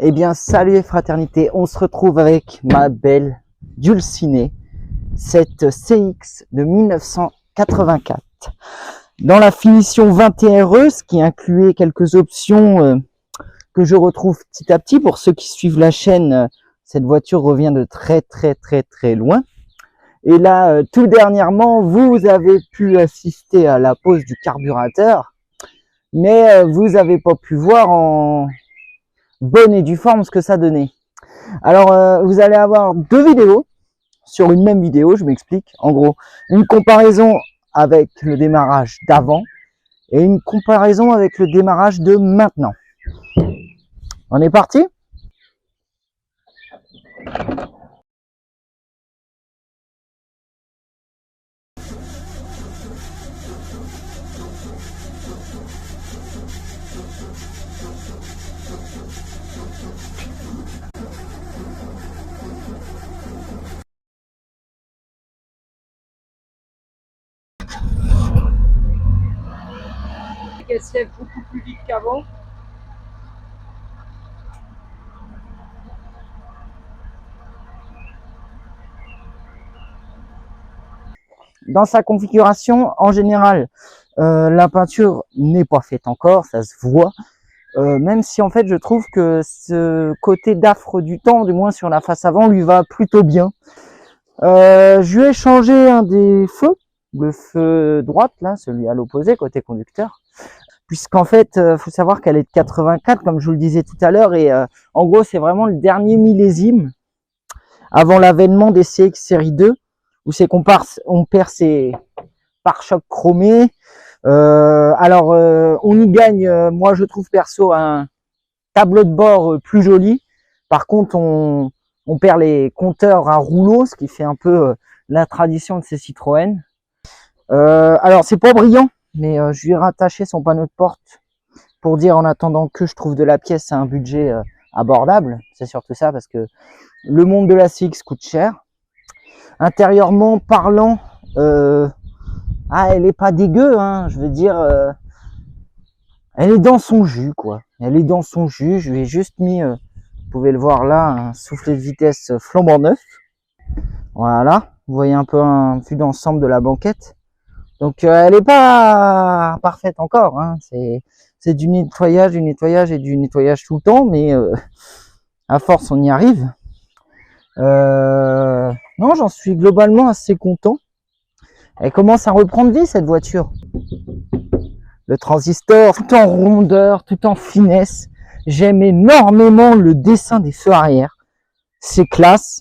Eh bien, salut les fraternités, on se retrouve avec ma belle Dulcinée, cette CX de 1984. Dans la finition 21RE, ce qui incluait quelques options que je retrouve petit à petit. Pour ceux qui suivent la chaîne, cette voiture revient de très loin. Et là, tout dernièrement, vous avez pu assister à la pose du carburateur, mais vous n'avez pas pu voir en bonne et due forme ce que ça donnait. Alors vous allez avoir deux vidéos sur une même vidéo, je m'explique. En gros, une comparaison avec le démarrage d'avant et une comparaison avec le démarrage de maintenant. On est parti? Qu'elle se lève beaucoup plus vite qu'avant. Dans sa configuration, en général, la peinture n'est pas faite encore, ça se voit. Même si en fait je trouve que ce côté d'affre du temps, du moins sur la face avant, lui va plutôt bien. Je lui ai changé un des feux, le feu droite, là, celui à l'opposé, côté conducteur. Puisqu'en fait, faut savoir qu'elle est de 84, comme je vous le disais tout à l'heure, et en gros, c'est vraiment le dernier millésime avant l'avènement des CX série 2, où c'est qu'on perd ses pare-chocs chromés. On y gagne, moi je trouve perso, un tableau de bord plus joli. Par contre, on perd les compteurs à rouleau, ce qui fait un peu la tradition de ces Citroën. Alors c'est pas brillant, mais je lui ai rattaché son panneau de porte pour dire, en attendant que je trouve de la pièce à un budget abordable. C'est surtout ça, parce que le monde de la CX coûte cher. Intérieurement parlant, elle est pas dégueu, hein, je veux dire, elle est dans son jus, quoi. Elle est dans son jus. Je lui ai juste mis, vous pouvez le voir là, un soufflet de vitesse flambant neuf. Voilà, vous voyez un peu un vue d'ensemble de la banquette. Donc elle est pas parfaite encore, hein. C'est du nettoyage et du nettoyage tout le temps, mais à force on y arrive. Non, j'en suis globalement assez content. Elle commence à reprendre vie, cette voiture. Le transistor, tout en rondeur, tout en finesse. J'aime énormément le dessin des feux arrière. C'est classe.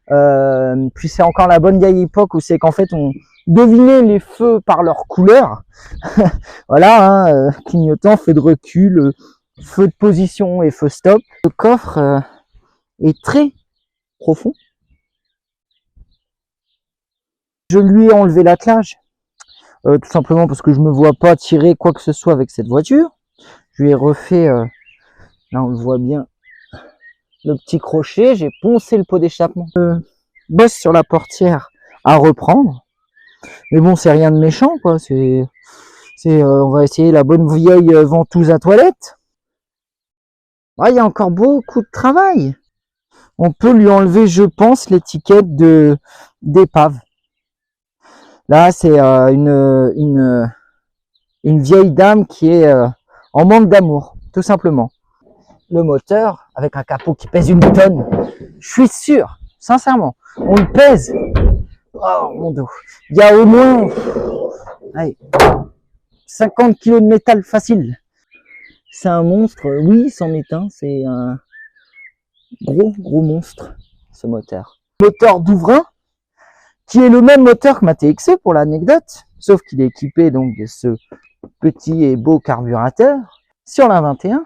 Puis c'est encore la bonne vieille époque où c'est qu'en fait on devinait les feux par leur couleur. Voilà, hein, clignotant, feu de recul, feu de position et feu stop. Le coffre est très profond. Je lui ai enlevé l'attelage, tout simplement parce que je me vois pas tirer quoi que ce soit avec cette voiture. Je lui ai refait, là on le voit bien, le petit crochet. J'ai poncé le pot d'échappement. Bosse sur la portière à reprendre. Mais bon, c'est rien de méchant, quoi. On va essayer la bonne vieille ventouse à toilette. Ah, il y a encore beaucoup de travail. On peut lui enlever, je pense, l'étiquette d'épave. Là, c'est une vieille dame qui est en manque d'amour, tout simplement. Le moteur, avec un capot qui pèse 1 tonne, je suis sûr, sincèrement, on le pèse. Oh mon dos. Il y a au moins 50 kg de métal facile. C'est un monstre, oui, c'en est un. C'est un gros monstre, ce moteur. Moteur Douvrin, qui est le même moteur que ma TXE pour l'anecdote, sauf qu'il est équipé donc de ce petit et beau carburateur. Sur la 21,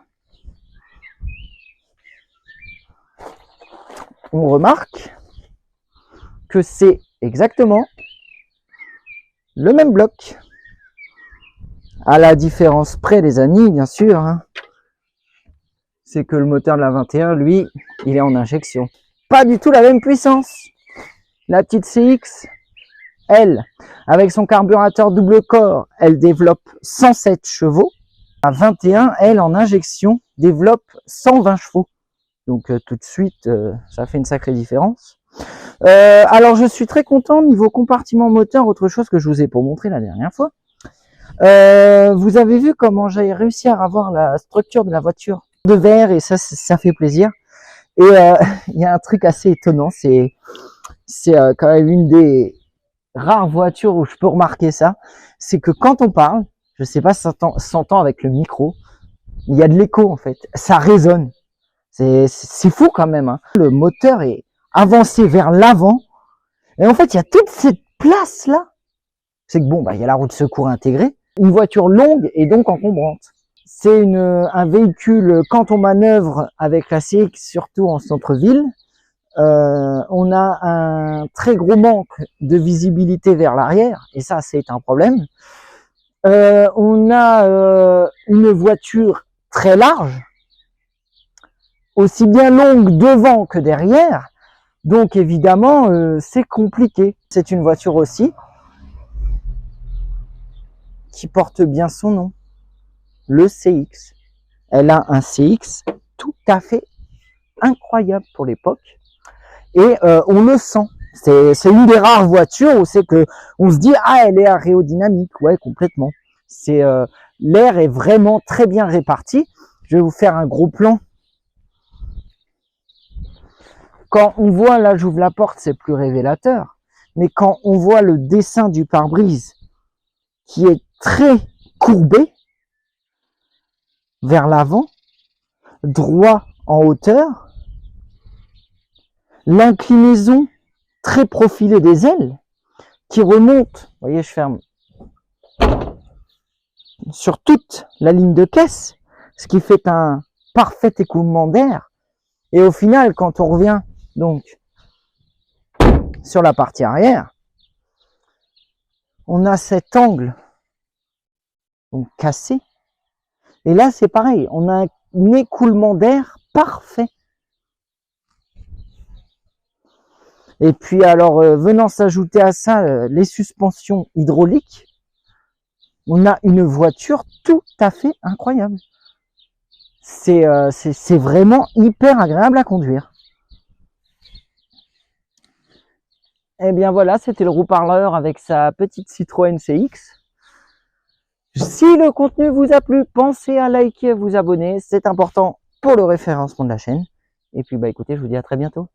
on remarque que c'est exactement le même bloc. À la différence près, les amis, bien sûr, hein, c'est que le moteur de la 21, lui, il est en injection. Pas du tout la même puissance. La petite CX, elle, avec son carburateur double corps, elle développe 107 chevaux. La 21, elle, en injection, développe 120 chevaux. Donc tout de suite, ça fait une sacrée différence. Alors je suis très content niveau compartiment moteur, autre chose que je vous ai pas montré la dernière fois. Vous avez vu comment j'ai réussi à avoir la structure de la voiture de verre, et ça fait plaisir. Et il y a un truc assez étonnant, c'est quand même une des rares voitures où je peux remarquer ça, c'est que quand on parle, je sais pas si ça s'entend avec le micro, il y a de l'écho en fait, ça résonne. C'est fou quand même, hein. Le moteur est avancé vers l'avant, et en fait il y a toute cette place là. C'est que bon, bah il y a la roue de secours intégrée, une voiture longue et donc encombrante. C'est un véhicule, quand on manœuvre avec la CX, surtout en centre-ville, on a un très gros manque de visibilité vers l'arrière, et ça c'est un problème. On a une voiture très large, aussi bien longue devant que derrière, donc évidemment c'est compliqué. C'est une voiture aussi qui porte bien son nom, le CX. Elle a un CX tout à fait incroyable pour l'époque, et on le sent. C'est une des rares voitures où c'est que on se dit ah, elle est aérodynamique. Ouais, complètement. C'est l'air est vraiment très bien réparti. Je vais vous faire un gros plan. Quand on voit, là j'ouvre la porte, c'est plus révélateur, mais quand on voit le dessin du pare-brise qui est très courbé vers l'avant, droit en hauteur, l'inclinaison très profilée des ailes qui remonte, vous voyez, je ferme, sur toute la ligne de caisse, ce qui fait un parfait écoulement d'air. Et au final, quand on revient donc sur la partie arrière, on a cet angle donc cassé, et là c'est pareil, on a un écoulement d'air parfait. Et puis alors venant s'ajouter à ça les suspensions hydrauliques, on a une voiture tout à fait incroyable. C'est vraiment hyper agréable à conduire. Et bien voilà, c'était le roue-parleur avec sa petite Citroën CX. Si le contenu vous a plu, pensez à liker, vous abonner, c'est important pour le référencement de la chaîne. Et puis bah écoutez, je vous dis à très bientôt.